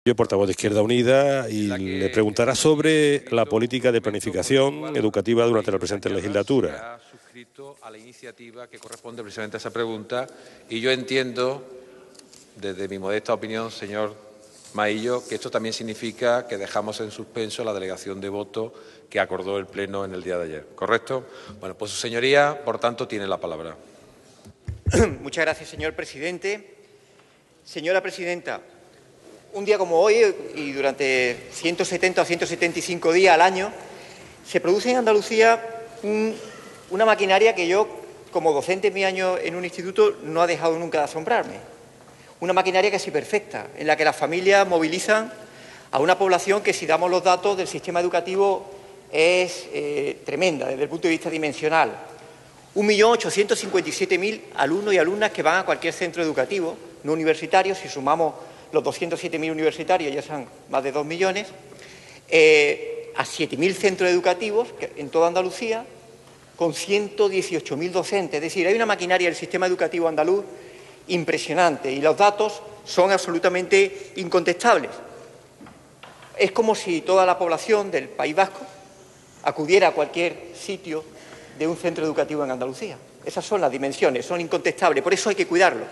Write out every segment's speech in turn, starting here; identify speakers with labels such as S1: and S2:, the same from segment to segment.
S1: Yo, portavoz de Izquierda Unida, y le preguntará sobre la política de planificación educativa durante la presente legislatura.
S2: Ha suscrito a la iniciativa que corresponde precisamente a esa pregunta y yo entiendo, desde mi modesta opinión, señor Maillo, que esto también significa que dejamos en suspenso la delegación de voto que acordó el Pleno en el día de ayer. ¿Correcto? Bueno, pues su señoría, por tanto, tiene la palabra.
S3: Muchas gracias, señor presidente. Señora presidenta, un día como hoy y durante 170 o 175 días al año se produce en Andalucía una maquinaria que yo, como docente en mi año en un instituto, no ha dejado nunca de asombrarme. Una maquinaria casi perfecta, en la que las familias movilizan a una población que, si damos los datos del sistema educativo, es tremenda desde el punto de vista dimensional. 1.857.000 alumnos y alumnas que van a cualquier centro educativo, no universitario. Si sumamos los 207.000 universitarios ya son más de 2 millones, a 7.000 centros educativos en toda Andalucía, con 118.000 docentes. Es decir, hay una maquinaria del sistema educativo andaluz impresionante y los datos son absolutamente incontestables. Es como si toda la población del País Vasco acudiera a cualquier sitio de un centro educativo en Andalucía. Esas son las dimensiones, son incontestables, por eso hay que cuidarlo.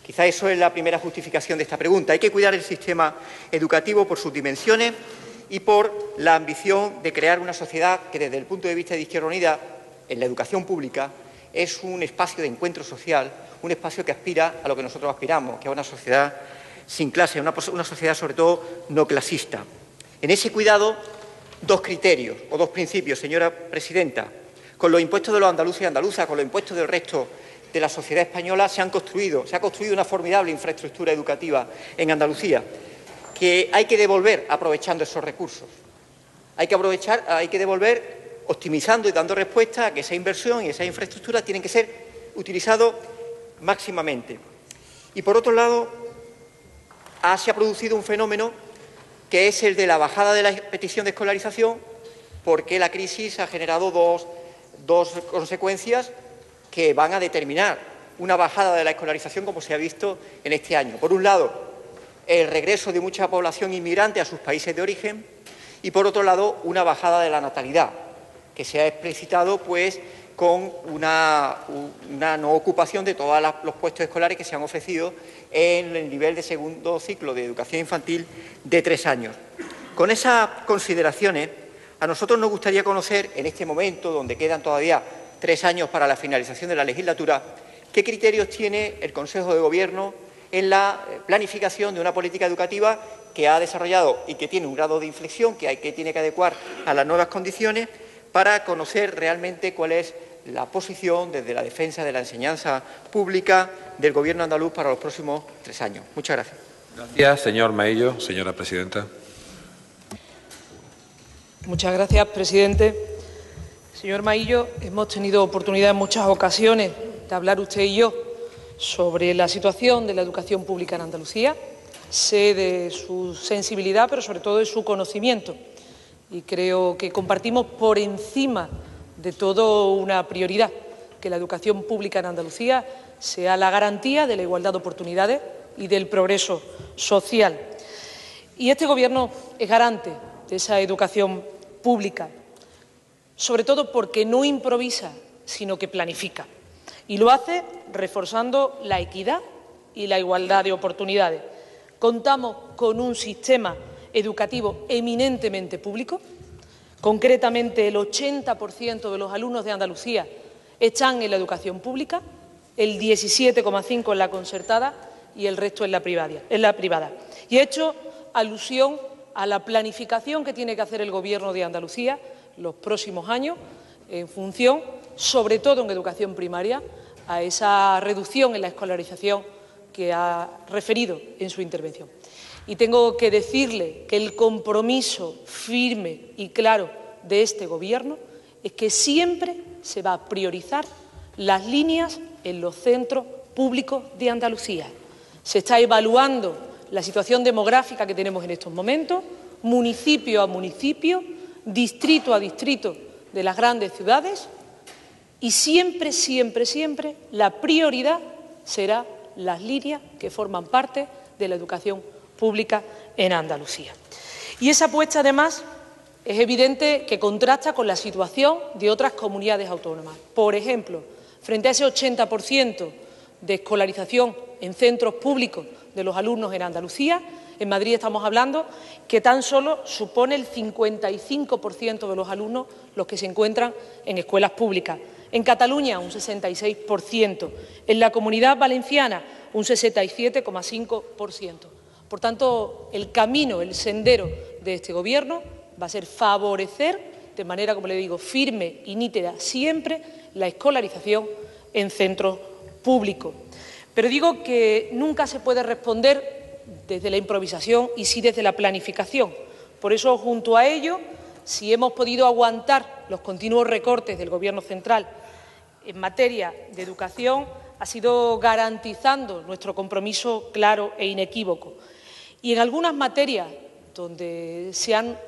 S3: Quizá eso es la primera justificación de esta pregunta. Hay que cuidar el sistema educativo por sus dimensiones y por la ambición de crear una sociedad que, desde el punto de vista de Izquierda Unida, en la educación pública, es un espacio de encuentro social, un espacio que aspira a lo que nosotros aspiramos, que es una sociedad sin clase, una sociedad sobre todo no clasista. En ese cuidado, dos criterios o dos principios, señora presidenta. Con los impuestos de los andaluces y andaluzas, con los impuestos del resto de la sociedad española, se ha construido una formidable infraestructura educativa en Andalucía, que hay que devolver aprovechando esos recursos. Hay que devolver optimizando y dando respuesta a que esa inversión y esa infraestructura tienen que ser utilizados máximamente. Y, por otro lado, se ha producido un fenómeno que es el de la bajada de la petición de escolarización, porque la crisis ha generado dos consecuencias que van a determinar una bajada de la escolarización, como se ha visto en este año. Por un lado, el regreso de mucha población inmigrante a sus países de origen y, por otro lado, una bajada de la natalidad, que se ha explicitado pues, con una no ocupación de todos los puestos escolares que se han ofrecido en el nivel de segundo ciclo de educación infantil de 3 años. Con esas consideraciones, a nosotros nos gustaría conocer, en este momento, donde quedan todavía 3 años para la finalización de la legislatura, qué criterios tiene el Consejo de Gobierno en la planificación de una política educativa que ha desarrollado y que tiene un grado de inflexión que tiene que adecuar a las nuevas condiciones, para conocer realmente cuál es la posición desde la defensa de la enseñanza pública del Gobierno andaluz para los próximos 3 años. Muchas gracias.
S2: Gracias, señor Maillo. Señora presidenta.
S4: Muchas gracias, presidente. Señor Maillo, hemos tenido oportunidad en muchas ocasiones de hablar usted y yo sobre la situación de la educación pública en Andalucía. Sé de su sensibilidad, pero sobre todo de su conocimiento. Y creo que compartimos por encima de todo una prioridad, que la educación pública en Andalucía sea la garantía de la igualdad de oportunidades y del progreso social. Y este Gobierno es garante de esa educación pública, sobre todo porque no improvisa, sino que planifica. Y lo hace reforzando la equidad y la igualdad de oportunidades. Contamos con un sistema educativo eminentemente público. Concretamente, el 80% de los alumnos de Andalucía están en la educación pública, el 17,5% en la concertada y el resto en la privada. Y he hecho alusión a la planificación que tiene que hacer el Gobierno de Andalucía los próximos años, en función, sobre todo en educación primaria, a esa reducción en la escolarización que ha referido en su intervención. Y tengo que decirle que el compromiso firme y claro de este Gobierno es que siempre se va a priorizar las líneas en los centros públicos de Andalucía. Se está evaluando la situación demográfica que tenemos en estos momentos, municipio a municipio, distrito a distrito de las grandes ciudades, y siempre, siempre, siempre la prioridad será las líneas que forman parte de la educación pública en Andalucía. Y esa apuesta, además, es evidente que contrasta con la situación de otras comunidades autónomas. Por ejemplo, frente a ese 80% de escolarización en centros públicos de los alumnos en Andalucía, en Madrid estamos hablando que tan solo supone el 55% de los alumnos los que se encuentran en escuelas públicas. En Cataluña, un 66%. En la Comunidad Valenciana, un 67,5%. Por tanto, el camino, el sendero de este Gobierno va a ser favorecer, de manera, como le digo, firme y nítida, siempre la escolarización en centros públicos. Pero digo que nunca se puede responder desde la improvisación y sí desde la planificación. Por eso, junto a ello, si hemos podido aguantar los continuos recortes del Gobierno central en materia de educación, ha sido garantizando nuestro compromiso claro e inequívoco. Y en algunas materias donde se han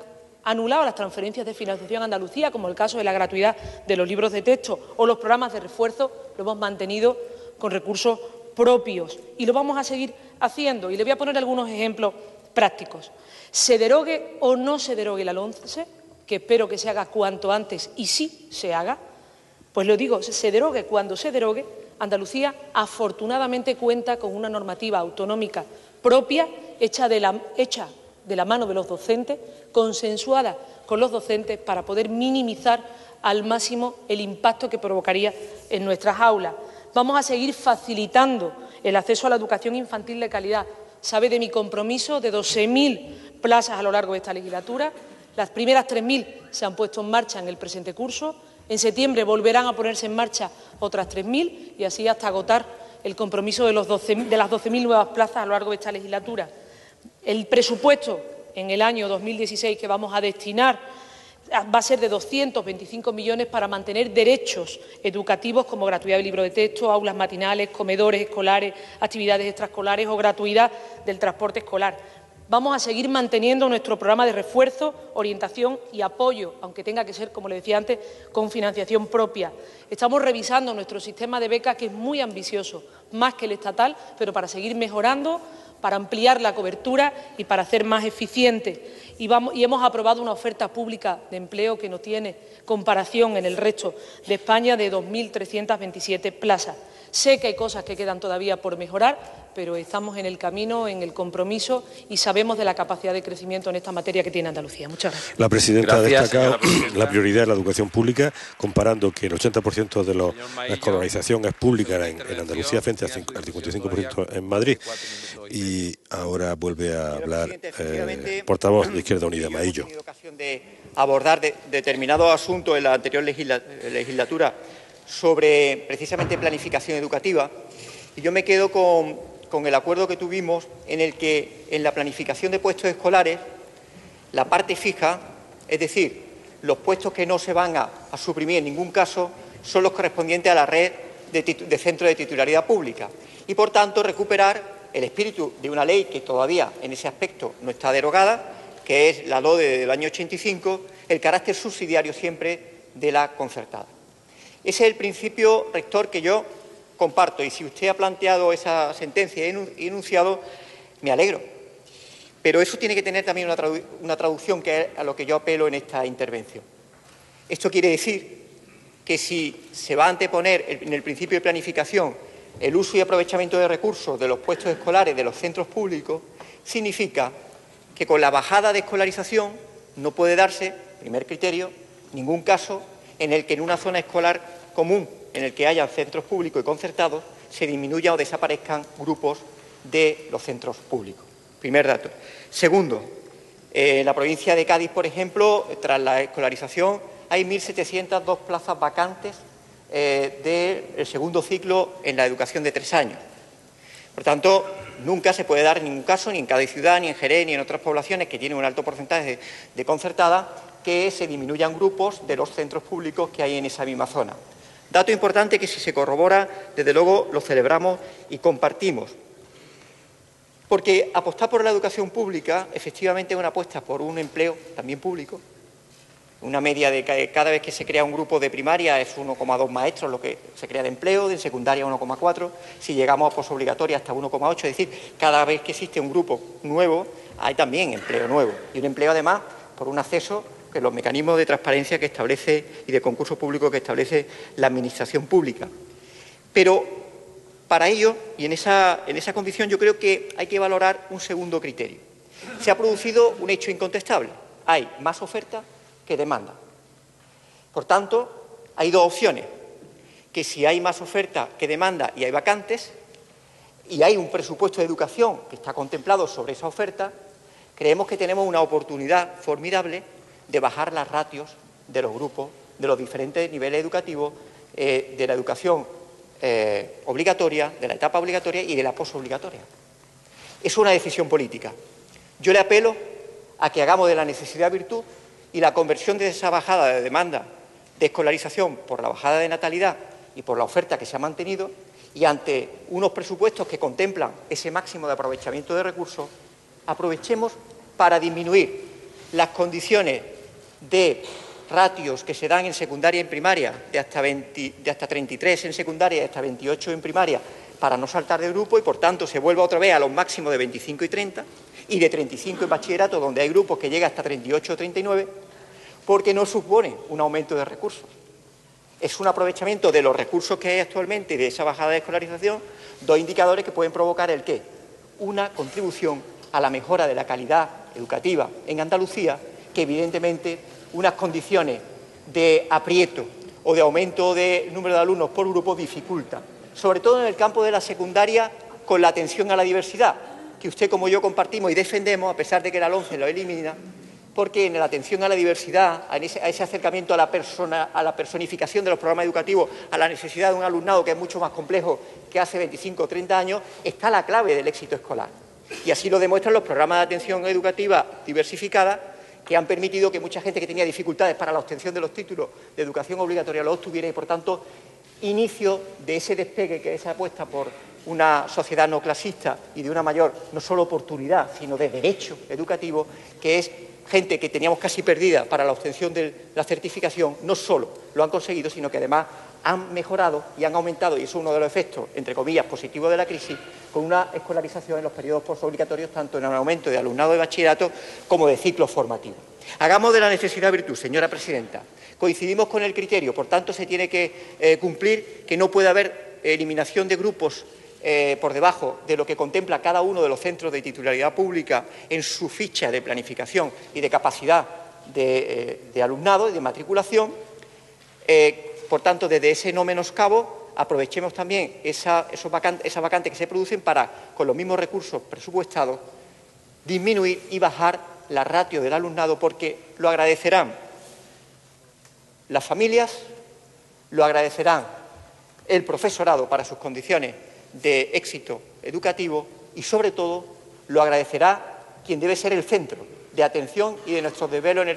S4: anulado las transferencias de financiación a Andalucía, como el caso de la gratuidad de los libros de texto o los programas de refuerzo, lo hemos mantenido con recursos propios y lo vamos a seguir haciendo. Y le voy a poner algunos ejemplos prácticos. Se derogue o no se derogue la LOMCE, que espero que se haga cuanto antes y sí se haga, pues lo digo, se derogue cuando se derogue, Andalucía afortunadamente cuenta con una normativa autonómica propia, hecha de la mano de los docentes, consensuada con los docentes para poder minimizar al máximo el impacto que provocaría en nuestras aulas. Vamos a seguir facilitando el acceso a la educación infantil de calidad. Sabe de mi compromiso de 12.000 plazas a lo largo de esta legislatura. Las primeras 3.000 se han puesto en marcha en el presente curso. En septiembre volverán a ponerse en marcha otras 3.000 y así hasta agotar el compromiso de las 12.000 nuevas plazas a lo largo de esta legislatura. El presupuesto en el año 2016 que vamos a destinar va a ser de 225 millones para mantener derechos educativos como gratuidad del libro de texto, aulas matinales, comedores escolares, actividades extraescolares o gratuidad del transporte escolar. Vamos a seguir manteniendo nuestro programa de refuerzo, orientación y apoyo, aunque tenga que ser, como le decía antes, con financiación propia. Estamos revisando nuestro sistema de becas, que es muy ambicioso, más que el estatal, pero para seguir mejorando, para ampliar la cobertura y para hacer más eficiente. Y hemos aprobado una oferta pública de empleo que no tiene comparación en el resto de España, de 2.327 plazas. Sé que hay cosas que quedan todavía por mejorar, pero estamos en el camino, en el compromiso y sabemos de la capacidad de crecimiento en esta materia que tiene Andalucía. Muchas gracias.
S1: La presidenta ha destacado la prioridad de la educación pública, comparando que el 80% de la escolarización es pública en Andalucía frente al 55% en Madrid. Y ahora vuelve a hablar portavoz de Izquierda Unida, Maillo.
S3: He tenido ocasión de abordar determinados asuntos en la anterior legislatura sobre precisamente planificación educativa, y yo me quedo con el acuerdo que tuvimos en el que en la planificación de puestos escolares la parte fija, es decir, los puestos que no se van a suprimir en ningún caso, son los correspondientes a la red de centros de titularidad pública y, por tanto, recuperar el espíritu de una ley que todavía en ese aspecto no está derogada, que es la LODE del año 85, el carácter subsidiario siempre de la concertada. Ese es el principio rector que yo comparto, y si usted ha planteado esa sentencia y enunciado, me alegro. Pero eso tiene que tener también una traducción, que es a lo que yo apelo en esta intervención. Esto quiere decir que si se va a anteponer en el principio de planificación el uso y aprovechamiento de recursos de los puestos escolares de los centros públicos, significa que con la bajada de escolarización no puede darse, primer criterio, ningún caso en el que en una zona escolar común en el que haya centros públicos y concertados se disminuyan o desaparezcan grupos de los centros públicos. Primer dato. Segundo, en la provincia de Cádiz, por ejemplo, tras la escolarización hay 1.702 plazas vacantes del segundo ciclo en la educación de 3 años. Por tanto, nunca se puede dar en ningún caso, ni en Cádiz ciudad, ni en Jerez, ni en otras poblaciones que tienen un alto porcentaje de concertada, que se disminuyan grupos de los centros públicos que hay en esa misma zona. Dato importante que, si se corrobora, desde luego lo celebramos y compartimos. Porque apostar por la educación pública efectivamente es una apuesta por un empleo también público, Una media de cada vez que se crea un grupo de primaria es 1,2 maestros lo que se crea de empleo, de secundaria 1,4, si llegamos a posobligatoria hasta 1,8, es decir, cada vez que existe un grupo nuevo hay también empleo nuevo y un empleo además por un acceso que los mecanismos de transparencia que establece y de concurso público que establece la Administración pública. Pero para ello, y en esa condición, yo creo que hay que valorar un segundo criterio. Se ha producido un hecho incontestable. Hay más oferta que demanda. Por tanto, hay dos opciones, que si hay más oferta que demanda y hay vacantes, y hay un presupuesto de educación que está contemplado sobre esa oferta, creemos que tenemos una oportunidad formidable de bajar las ratios de los grupos, de los diferentes niveles educativos, de la educación obligatoria, de la etapa obligatoria y de la posobligatoria. Es una decisión política. Yo le apelo a que hagamos de la necesidad virtud y la conversión de esa bajada de demanda de escolarización por la bajada de natalidad y por la oferta que se ha mantenido, y ante unos presupuestos que contemplan ese máximo de aprovechamiento de recursos, aprovechemos para disminuir las condiciones de ratios que se dan en secundaria y en primaria, de hasta 33 en secundaria y hasta 28 en primaria, para no saltar de grupo y, por tanto, se vuelva otra vez a los máximos de 25 y 30, y de 35 en bachillerato, donde hay grupos que llegan hasta 38 o 39, porque no supone un aumento de recursos. Es un aprovechamiento de los recursos que hay actualmente y de esa bajada de escolarización, dos indicadores que pueden provocar el ¿qué? Una contribución a la mejora de la calidad educativa en Andalucía, que evidentemente unas condiciones de aprieto o de aumento del número de alumnos por grupo dificultan, sobre todo en el campo de la secundaria, con la atención a la diversidad, que usted como yo compartimos y defendemos, a pesar de que la LOMCE lo elimina, porque en la atención a la diversidad, a ese acercamiento a la personificación de los programas educativos, a la necesidad de un alumnado que es mucho más complejo que hace 25 o 30 años, está la clave del éxito escolar. Y así lo demuestran los programas de atención educativa diversificada, que han permitido que mucha gente que tenía dificultades para la obtención de los títulos de educación obligatoria los obtuviera y, por tanto, inicio de ese despegue, que es esa apuesta por una sociedad no clasista y de una mayor, no solo oportunidad, sino de derecho educativo, que es gente que teníamos casi perdida para la obtención de la certificación, no solo lo han conseguido, sino que además han mejorado y han aumentado, y eso es uno de los efectos, entre comillas, positivos de la crisis, con una escolarización en los periodos postobligatorios, tanto en el aumento de alumnado de bachillerato como de ciclos formativos. Hagamos de la necesidad virtud, señora presidenta. Coincidimos con el criterio, por tanto, se tiene que cumplir que no puede haber eliminación de grupos por debajo de lo que contempla cada uno de los centros de titularidad pública en su ficha de planificación y de capacidad de alumnado y de matriculación. Por tanto, desde ese no menoscabo, aprovechemos también esa vacante que se producen para, con los mismos recursos presupuestados, disminuir y bajar la ratio del alumnado, porque lo agradecerán las familias, lo agradecerán el profesorado para sus condiciones de éxito educativo y, sobre todo, lo agradecerá quien debe ser el centro de atención y de nuestros desvelos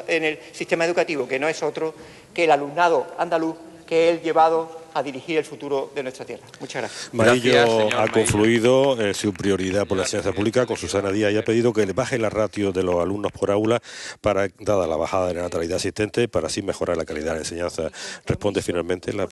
S3: en el sistema educativo, que no es otro que el alumnado andaluz, que es el llevado a dirigir el futuro de nuestra tierra. Muchas gracias.
S1: Maillo ha confluido su prioridad por la enseñanza pública con Susana Díaz y ha pedido que le baje la ratio de los alumnos por aula, dada la bajada de la natalidad existente, para así mejorar la calidad de la enseñanza. Responde finalmente la